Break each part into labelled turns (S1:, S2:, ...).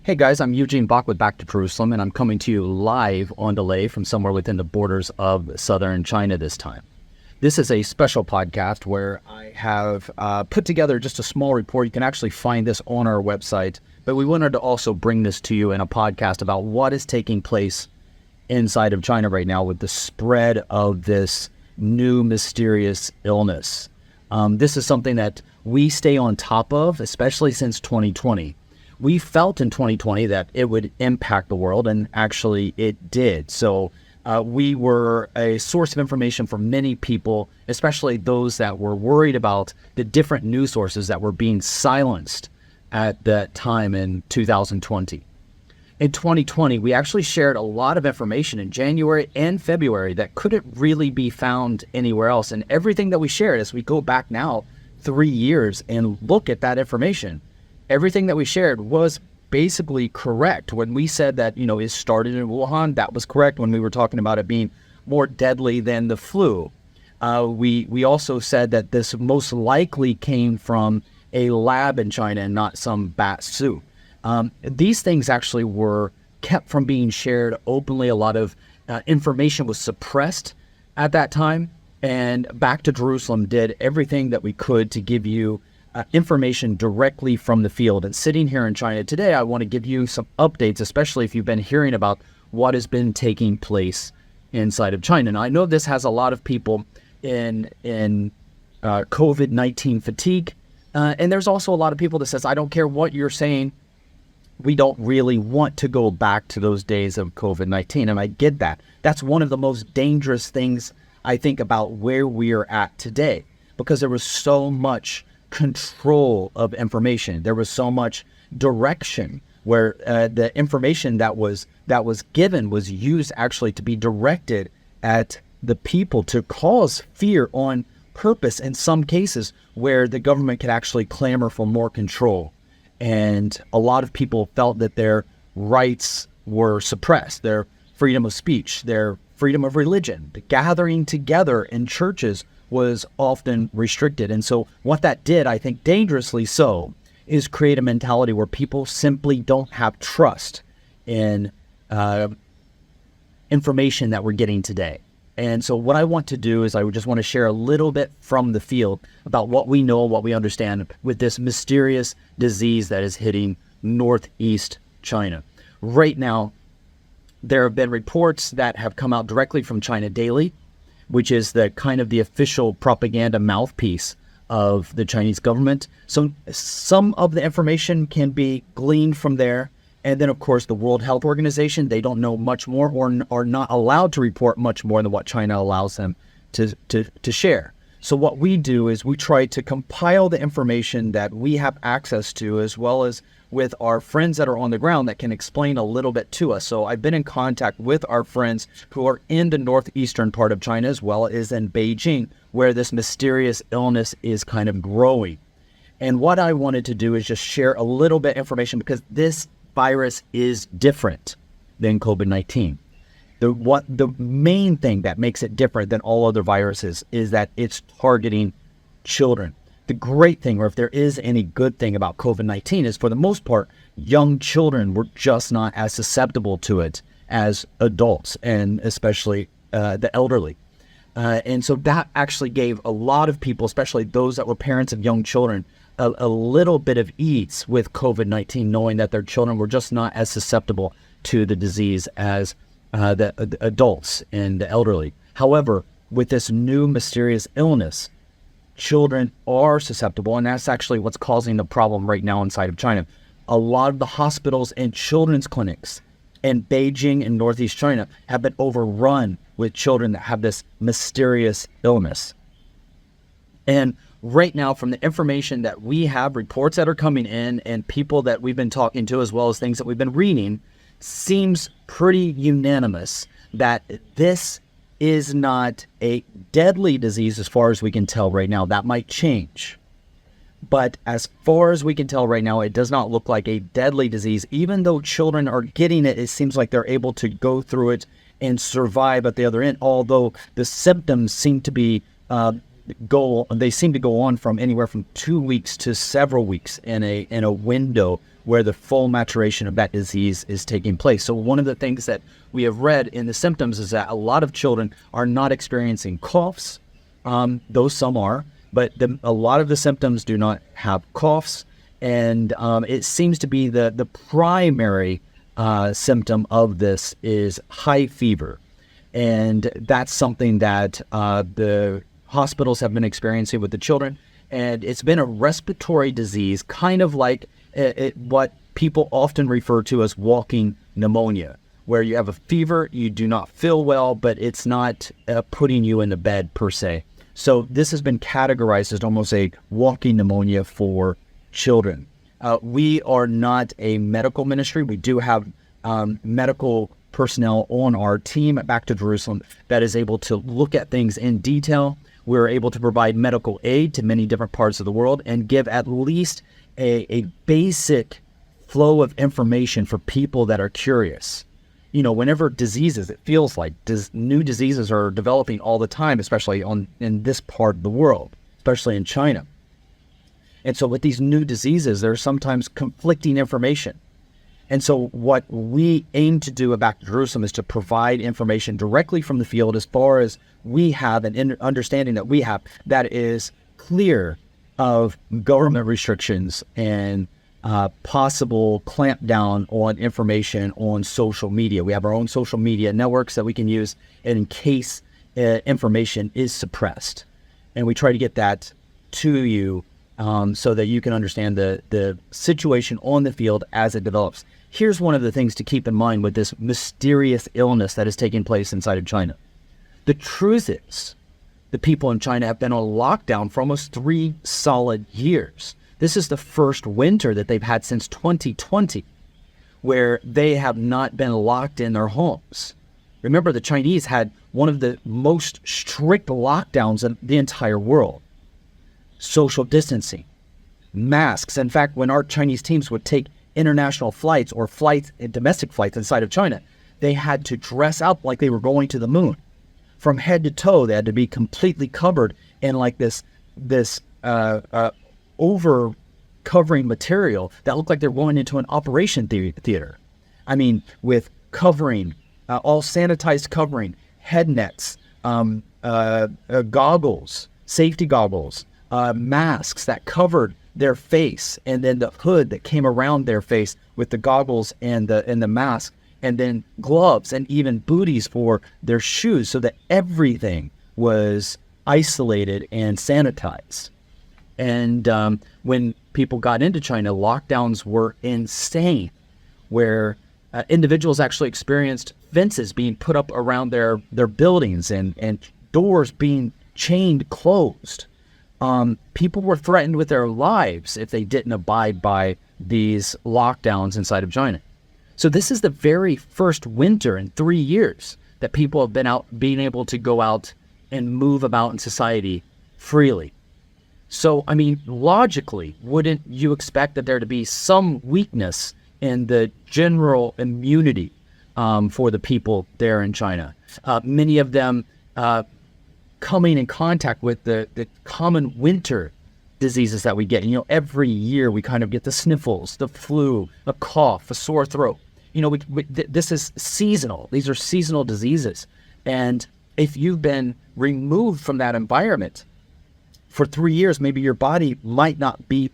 S1: Hey guys, I'm Eugene Bach with Back to Jerusalem, and I'm coming to you live on delay from somewhere within the borders of southern China this time. This is a special podcast where I have put together just a small report. You can actually find this on our website, but we wanted to also bring this to you in a podcast about what is taking place inside of China right now with the spread of this new mysterious illness. This is something that we stay on top of, especially since 2020. We felt in 2020 that it would impact the world, and actually it did. So we were a source of information for many people, especially those that were worried about the different news sources that were being silenced at that time in 2020. In 2020, we actually shared a lot of information in January and February that couldn't really be found anywhere else. And everything that we shared, as we go back now 3 years and look at that information, everything that we shared was basically correct. When we said that, it started in Wuhan, that was correct. When we were talking about it being more deadly than the flu, we also said that this most likely came from a lab in China and not some bat soup. These things actually were kept from being shared openly. A lot of information was suppressed at that time, and Back to Jerusalem did everything that we could to give you information directly from the field. And sitting here in China today, I want to give you some updates, especially if you've been hearing about what has been taking place inside of China. Now, I know this has a lot of people in COVID-19 fatigue, and there's also a lot of people that says, I don't care what you're saying, we don't really want to go back to those days of COVID-19. And I get that. That's one of the most dangerous things I think about where we are at today, because there was so much control of information. There was so much direction where the information that was given was used actually to be directed at the people to cause fear on purpose in some cases, where the government could actually clamor for more control. And a lot of people felt that their rights were suppressed, their freedom of speech, their freedom of religion. The gathering together in churches was often restricted. And so what that did, I think dangerously so, is create a mentality where people simply don't have trust in information that we're getting today. And so what I want to do is I just want to share a little bit from the field about what we know, what we understand with this mysterious disease that is hitting northeast China. Right now, there have been reports that have come out directly from China Daily, which is the kind of the official propaganda mouthpiece of the Chinese government. So some of the information can be gleaned from there. And then, of course, the World Health Organization, they don't know much more or are not allowed to report much more than what China allows them to share. So what we do is we try to compile the information that we have access to, as well as with our friends that are on the ground that can explain a little bit to us. So I've been in contact with our friends who are in the northeastern part of China, as well as in Beijing, where this mysterious illness is kind of growing. And what I wanted to do is just share a little bit of information, because this virus is different than COVID-19. The main thing that makes it different than all other viruses is that it's targeting children. The great thing, or if there is any good thing about COVID-19, is for the most part, young children were just not as susceptible to it as adults, and especially the elderly. And so that actually gave a lot of people, especially those that were parents of young children, a little bit of ease with COVID-19, knowing that their children were just not as susceptible to the disease as the adults and the elderly. However, with this new mysterious illness, children are susceptible, and that's actually what's causing the problem right now inside of China. A lot of the hospitals and children's clinics in Beijing and northeast China have been overrun with children that have this mysterious illness. And right now, from the information that we have, reports that are coming in, and people that we've been talking to, as well as things that we've been reading, seems pretty unanimous that this is not a deadly disease as far as we can tell right now. That might change. But as far as we can tell right now, it does not look like a deadly disease. Even though children are getting it, it seems like they're able to go through it and survive at the other end, although the symptoms seem to be they seem to go on from anywhere from 2 weeks to several weeks in a window where the full maturation of that disease is taking place. So one of the things that we have read in the symptoms is that a lot of children are not experiencing coughs, though some are, but a lot of the symptoms do not have coughs. And it seems to be the primary symptom of this is high fever. And that's something that the hospitals have been experiencing with the children. And it's been a respiratory disease, kind of like what people often refer to as walking pneumonia, where you have a fever, you do not feel well, but it's not putting you in the bed per se. So this has been categorized as almost a walking pneumonia for children. We are not a medical ministry. We do have medical personnel on our team at Back to Jerusalem that is able to look at things in detail. We're able to provide medical aid to many different parts of the world and give at least a basic flow of information for people that are curious. You know, whenever diseases, it feels like new diseases are developing all the time, especially in this part of the world, especially in China. And so with these new diseases, there's sometimes conflicting information. And so what we aim to do at Back to Jerusalem is to provide information directly from the field as far as we have an understanding that we have that is clear of government restrictions and possible clamp down on information on social media. We have our own social media networks that we can use in case information is suppressed. And we try to get that to you so that you can understand the situation on the field as it develops. Here's one of the things to keep in mind with this mysterious illness that is taking place inside of China. The truth is, the people in China have been on lockdown for almost 3 solid years. This is the first winter that they've had since 2020, where they have not been locked in their homes. Remember, the Chinese had one of the most strict lockdowns in the entire world. Social distancing, masks. In fact, when our Chinese teams would take international flights or domestic flights inside of China, they had to dress up like they were going to the moon. From head to toe, they had to be completely covered in like this over covering material that looked like they're going into an operation theater. I mean, with covering, all sanitized covering, head nets, goggles, safety goggles, masks that covered their face, and then the hood that came around their face with the goggles and the mask, and then gloves and even booties for their shoes, so that everything was isolated and sanitized. And when people got into China, lockdowns were insane, where individuals actually experienced fences being put up around their buildings and doors being chained closed. People were threatened with their lives if they didn't abide by these lockdowns inside of China. So this is the very first winter in 3 years that people have been out, being able to go out and move about in society freely. So, I mean, logically, wouldn't you expect that there to be some weakness in the general immunity for the people there in China? Many of them coming in contact with the common winter diseases that we get. You know, every year we kind of get the sniffles, the flu, a cough, a sore throat. You know, this is seasonal. These are seasonal diseases. And if you've been removed from that environment for 3 years, maybe your body might not be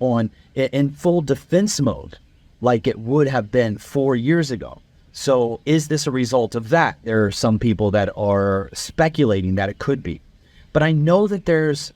S1: in full defense mode like it would have been 4 years ago. So is this a result of that? There are some people that are speculating that it could be. But I know that there's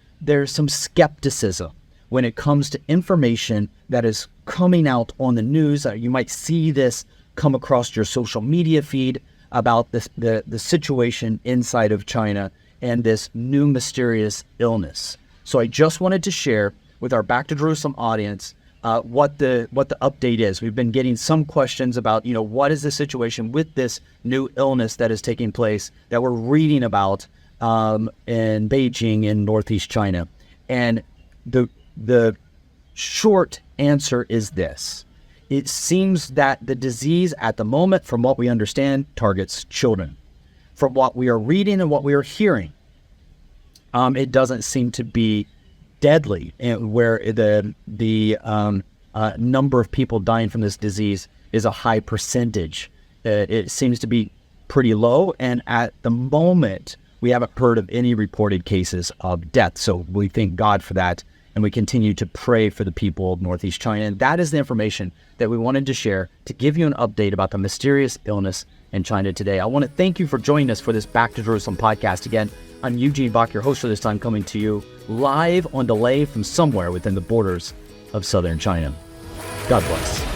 S1: some skepticism when it comes to information that is coming out on the news. You might see this come across your social media feed about the situation inside of China and this new mysterious illness. So I just wanted to share with our Back to Jerusalem audience what the update is. We've been getting some questions about, you know, what is the situation with this new illness that is taking place that we're reading about in Beijing in Northeast China. And the short answer is this. It seems that the disease at the moment, from what we understand, targets children. From what we are reading and what we are hearing, it doesn't seem to be deadly, and where the number of people dying from this disease is a high percentage. It seems to be pretty low, and at the moment, we haven't heard of any reported cases of death. So we thank God for that, and we continue to pray for the people of Northeast China. And that is the information that we wanted to share to give you an update about the mysterious illness in China today. I want to thank you for joining us for this Back to Jerusalem podcast. Again, I'm Eugene Bach, your host for this time, coming to you live on delay from somewhere within the borders of southern China. God bless.